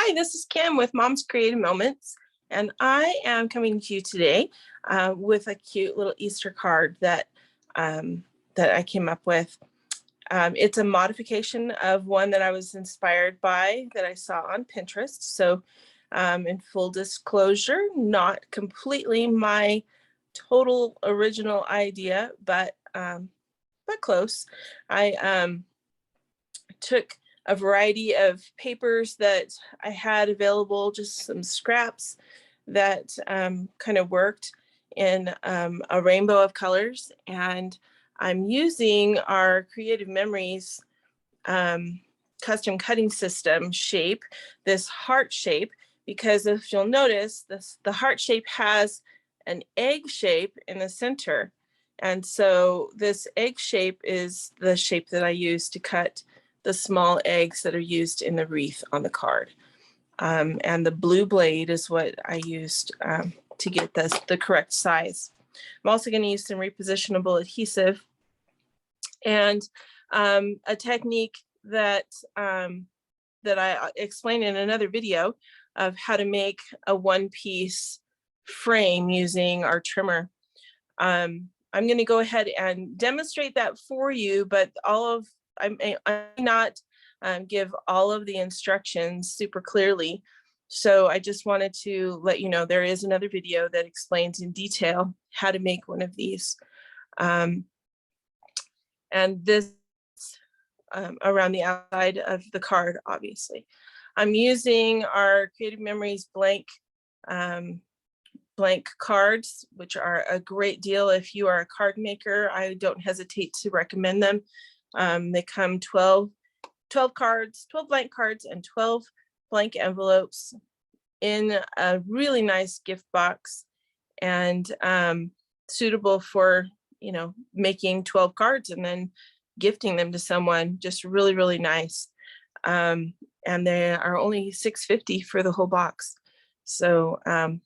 Hi, this is Kim with Mom's Creative Moments, and I am coming to you today with a cute little Easter card that I came up with. It's a modification of one that I was inspired by that I saw on Pinterest. So in full disclosure, not completely my total original idea, but close. I took a variety of papers that I had available, just some scraps that kind of worked in a rainbow of colors. And I'm using our Creative Memories custom cutting system shape, this heart shape, because if you'll notice, the heart shape has an egg shape in the center. And so this egg shape is the shape that I use to cut the small eggs that are used in the wreath on the card. And the blue blade is what I used to get the correct size. I'm also going to use some repositionable adhesive and a technique that I explained in another video of how to make a one-piece frame using our trimmer. I'm going to go ahead and demonstrate that for you, but I may not give all of the instructions super clearly. So I just wanted to let you know there is another video that explains in detail how to make one of these. And this around the outside of the card, obviously. I'm using our Creative Memories blank cards, which are a great deal if you are a card maker. I don't hesitate to recommend them. They come 12 cards, 12 blank cards and 12 blank envelopes in a really nice gift box, and suitable for, making 12 cards and then gifting them to someone. Just really, really nice. And they are only $6.50 for the whole box. So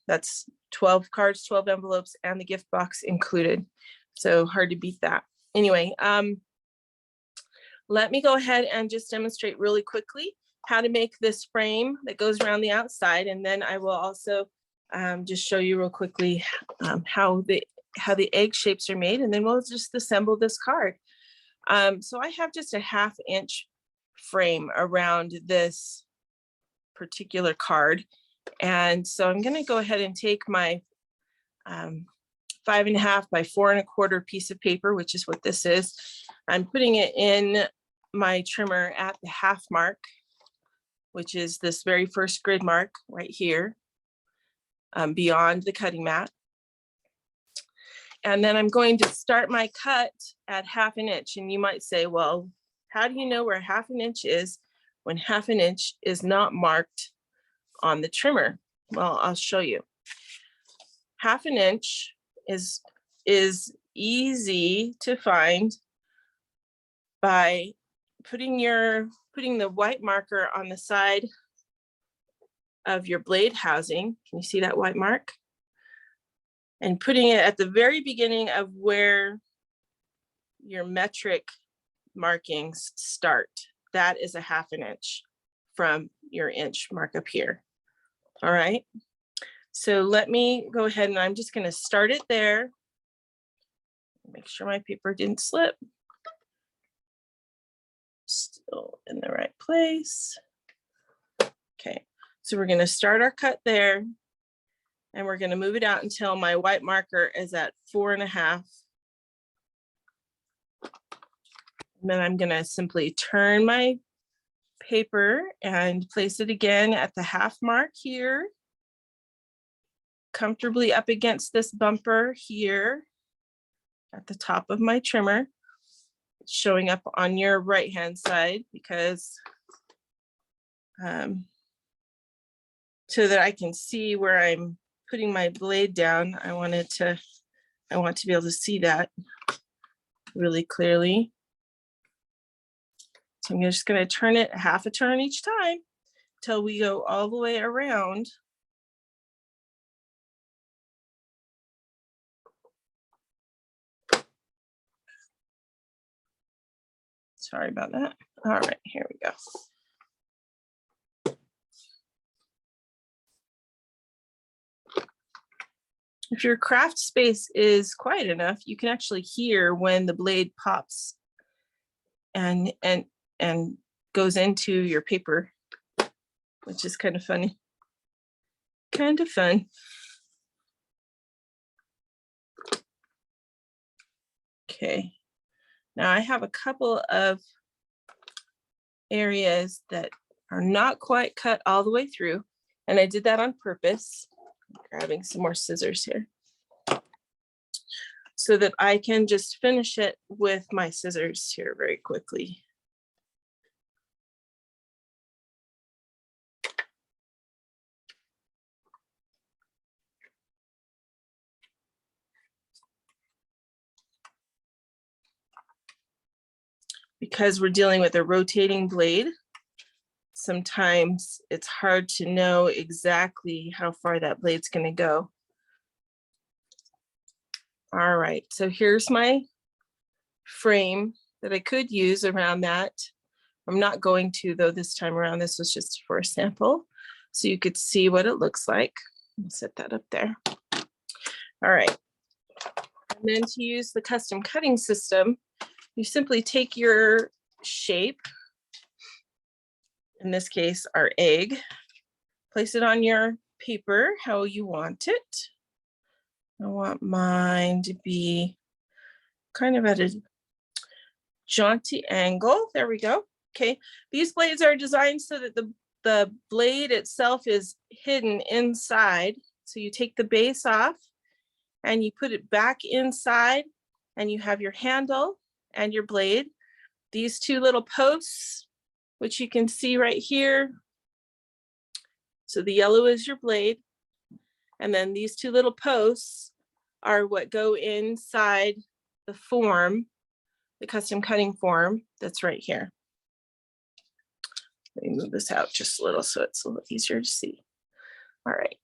that's 12 cards, 12 envelopes, and the gift box included. So hard to beat that. Anyway, let me go ahead and just demonstrate really quickly how to make this frame that goes around the outside. And then I will also just show you real quickly how the egg shapes are made. And then we'll just assemble this card. So I have just a 1/2 inch frame around this particular card. And so I'm going to go ahead and take my 5.5 by 4 1/4 piece of paper, which is what this is. I'm putting it in my trimmer at the 1/2 mark, which is this very first grid mark right here, beyond the cutting mat. And then I'm going to start my cut at 1/2 inch. And you might say, well, how do you know where 1/2 inch is when 1/2 inch is not marked on the trimmer? Well, I'll show you. 1/2 inch is easy to find by putting the white marker on the side of your blade housing. Can you see that white mark? And putting it at the very beginning of where your metric markings start. That is a 1/2 inch from your inch mark up here. All right. So let me go ahead and I'm just going to start it there. Make sure my paper didn't slip. Still in the right place. Okay, so we're going to start our cut there, and we're going to move it out until my white marker is at 4.5. And then I'm going to simply turn my paper and place it again at the 1/2 mark here, comfortably up against this bumper here at the top of my trimmer. It's showing up on your right hand side because so that I can see where I'm putting my blade down. I want to be able to see that really clearly. So I'm just going to turn it 1/2 turn each time till we go all the way around. Sorry about that. All right, here we go. If your craft space is quiet enough, you can actually hear when the blade pops and goes into your paper, which is kind of funny. Kind of fun. Okay, now I have a couple of areas that are not quite cut all the way through, and I did that on purpose. I'm grabbing some more scissors here so that I can just finish it with my scissors here very quickly. Because we're dealing with a rotating blade, sometimes it's hard to know exactly how far that blade's going to go. All right, so here's my frame that I could use around that. I'm not going to, though, this time around. This was just for a sample, so you could see what it looks like. I'll set that up there. All right, and then to use the custom cutting system, you simply take your shape, in this case, our egg, place it on your paper how you want it. I want mine to be kind of at a jaunty angle. There we go. Okay, these blades are designed so that the blade itself is hidden inside. So you take the base off and you put it back inside, and you have your handle and your blade. These two little posts, which you can see right here. So the yellow is your blade. And then these two little posts are what go inside the form, the custom cutting form that's right here. Let me move this out just a little so it's a little easier to see. All right.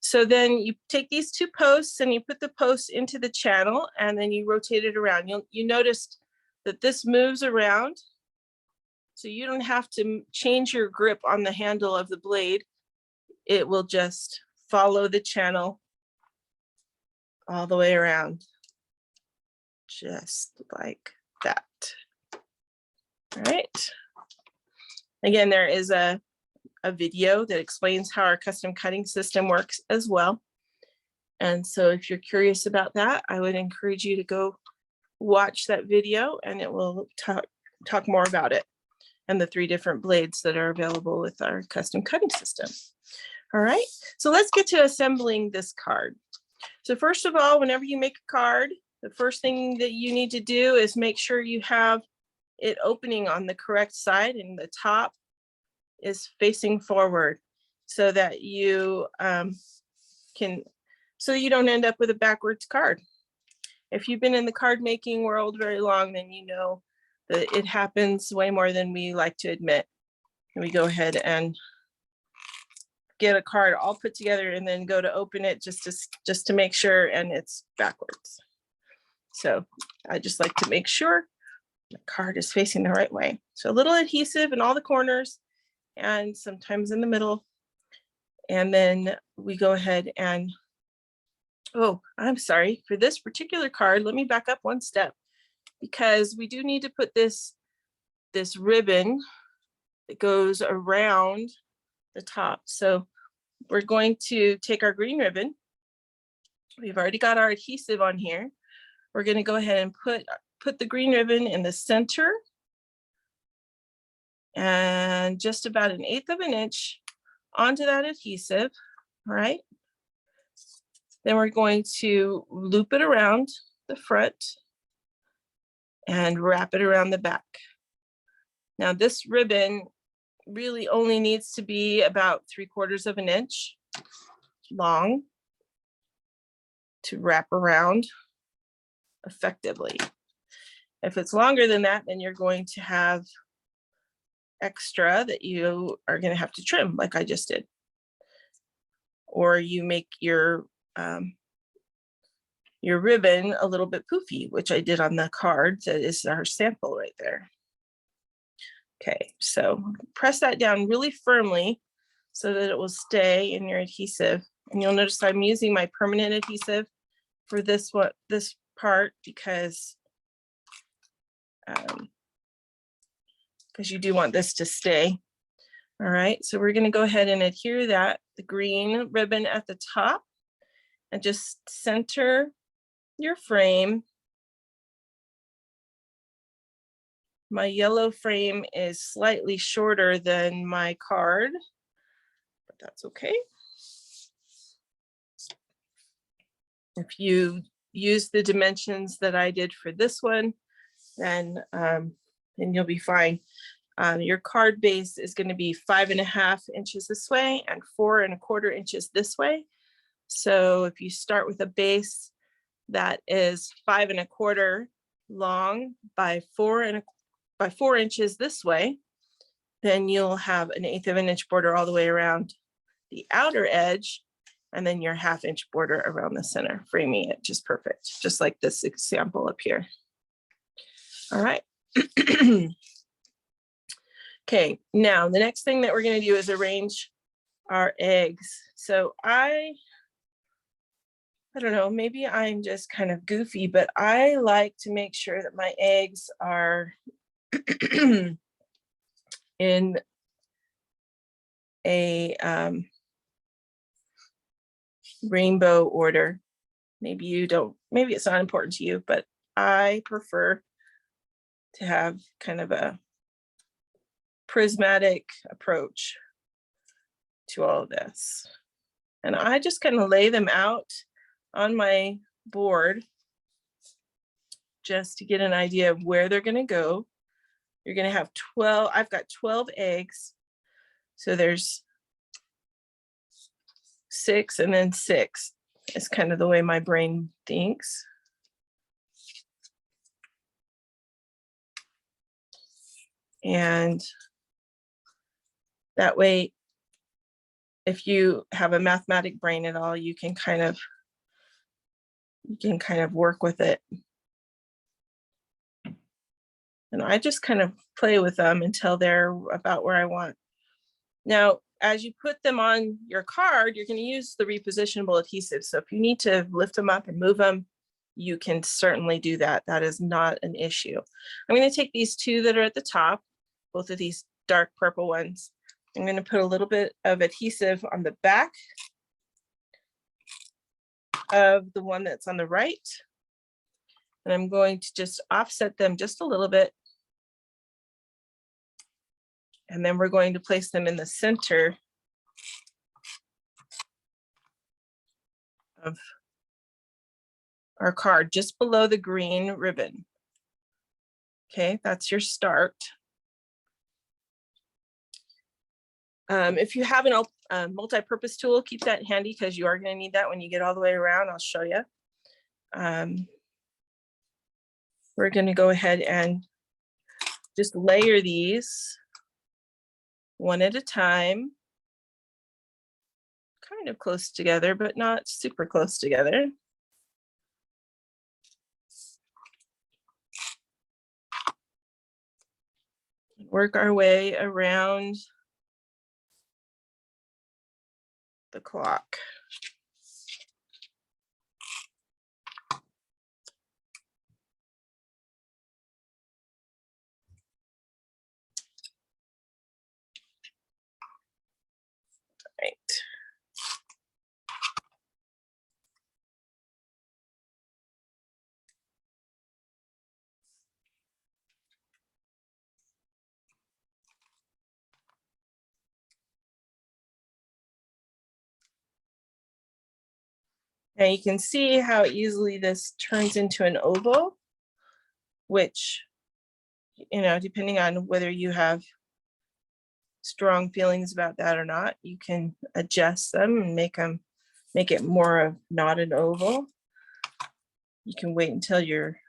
So then you take these two posts and you put the posts into the channel, and then you rotate it around. You noticed that this moves around, so you don't have to change your grip on the handle of the blade. It will just follow the channel all the way around, just like that. All right. Again, there is a video that explains how our custom cutting system works as well. And so if you're curious about that, I would encourage you to go watch that video, and it will talk more about it and the 3 different blades that are available with our custom cutting system. All right, so let's get to assembling this card. So first of all, whenever you make a card, the first thing that you need to do is make sure you have it opening on the correct side, and the top is facing forward, so that you so you don't end up with a backwards card. If you've been in the card making world very long, then you know that it happens way more than we like to admit. And we go ahead and get a card all put together and then go to open it just to make sure, and it's backwards. So I just like to make sure the card is facing the right way. So a little adhesive in all the corners and sometimes in the middle. And then we go ahead and, oh, I'm sorry, for this particular card, let me back up one step, because we do need to put this ribbon that goes around the top. So we're going to take our green ribbon. We've already got our adhesive on here. We're going to go ahead and put the green ribbon in the center, and just about 1/8 of an inch onto that adhesive. All right. Then we're going to loop it around the front and wrap it around the back. Now this ribbon really only needs to be about 3/4 of an inch long to wrap around effectively. If it's longer than that, then you're going to have extra that you are going to have to trim, like I just did. Or you make your ribbon a little bit poofy, which I did on the card. That is our sample right there. Okay, so press that down really firmly so that it will stay in your adhesive. And you'll notice I'm using my permanent adhesive for this part because you do want this to stay. All right, so we're going to go ahead and adhere the green ribbon at the top, and just center your frame. My yellow frame is slightly shorter than my card, but that's okay. If you use the dimensions that I did for this one, then you'll be fine. Your card base is going to be 5.5 inches this way and 4.25 inches this way. So if you start with a base that is 5.25 long by 4 inches this way, then you'll have an 1/8 of an inch border all the way around the outer edge, and then your 1/2 inch border around the center, framing it just perfect, just like this example up here. All right. Okay, now the next thing that we're going to do is arrange our eggs. So I don't know, maybe I'm just kind of goofy, but I like to make sure that my eggs are in a rainbow order. Maybe you don't, maybe it's not important to you, but I prefer to have kind of a prismatic approach to all of this. And I just kind of lay them out on my board just to get an idea of where they're going to go. You're going to have 12, I've got 12 eggs. So there's 6 and then 6. It's kind of the way my brain thinks. And that way, if you have a mathematic brain at all, you can kind of work with it. And I just kind of play with them until they're about where I want. Now, as you put them on your card, you're going to use the repositionable adhesive. So if you need to lift them up and move them, you can certainly do that. That is not an issue. I'm going to take these 2 that are at the top, both of these dark purple ones. I'm going to put a little bit of adhesive on the back of the one that's on the right. And I'm going to just offset them just a little bit. And then we're going to place them in the center of our card, just below the green ribbon. Okay, that's your start. If you have a multi-purpose tool, keep that handy because you are going to need that when you get all the way around. I'll show you. We're going to go ahead and just layer these one at a time, kind of close together, but not super close together. Work our way around the clock. Right. Now you can see how easily this turns into an oval, which, you know, depending on whether you have strong feelings about that or not, you can adjust them and make it more of not an oval. You can wait until you're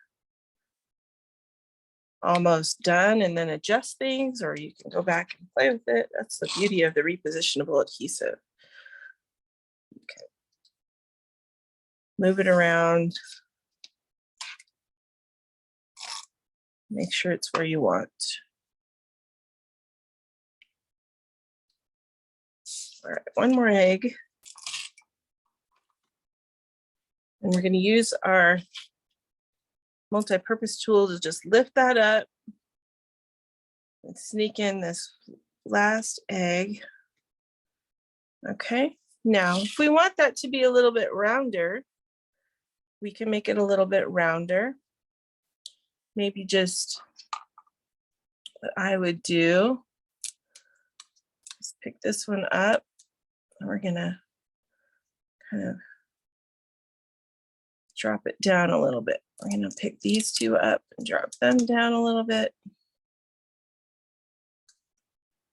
almost done and then adjust things, or you can go back and play with it. That's the beauty of the repositionable adhesive. Okay. Move it around. Make sure it's where you want. All right, one more egg. And we're going to use our multi-purpose tool to just lift that up and sneak in this last egg. Okay, now if we want that to be a little bit rounder, we can make it a little bit rounder. Maybe just what I would do is pick this one up, and we're gonna kind of drop it down a little bit. We're gonna pick these two up and drop them down a little bit.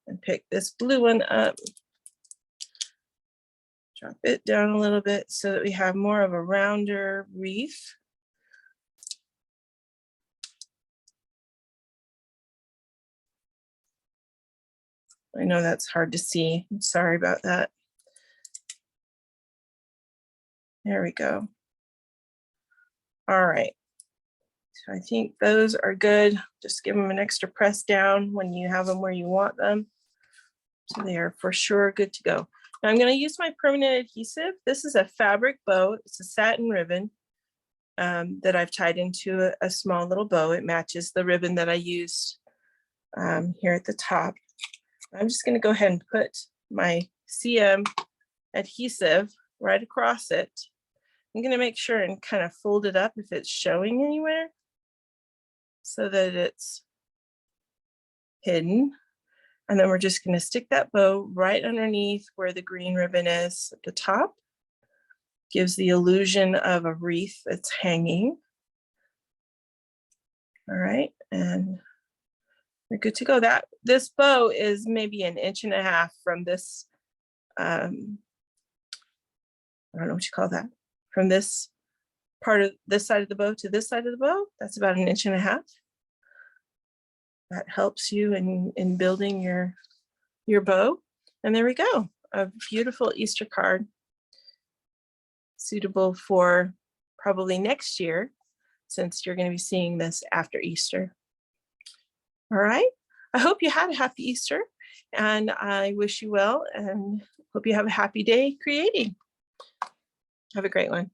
And pick this blue one up. Drop it down a little bit so that we have more of a rounder wreath. I know that's hard to see. I'm sorry about that. There we go. All right. So I think those are good. Just give them an extra press down when you have them where you want them. So they are for sure good to go. Now I'm going to use my permanent adhesive. This is a fabric bow. It's a satin ribbon that I've tied into a small little bow. It matches the ribbon that I used here at the top. I'm just going to go ahead and put my CM adhesive right across it. I'm going to make sure and kind of fold it up if it's showing anywhere so that it's hidden. And then we're just going to stick that bow right underneath where the green ribbon is at the top. Gives the illusion of a wreath that's hanging. All right, and we're good to go. This bow is maybe 1.5 inches from this, I don't know what you call that, from this part of this side of the bow to this side of the bow. That's about 1.5 inches. That helps you in building your bow. And there we go, a beautiful Easter card, suitable for probably next year, since you're going to be seeing this after Easter. All right, I hope you had a happy Easter, and I wish you well, and hope you have a happy day creating. Have a great one.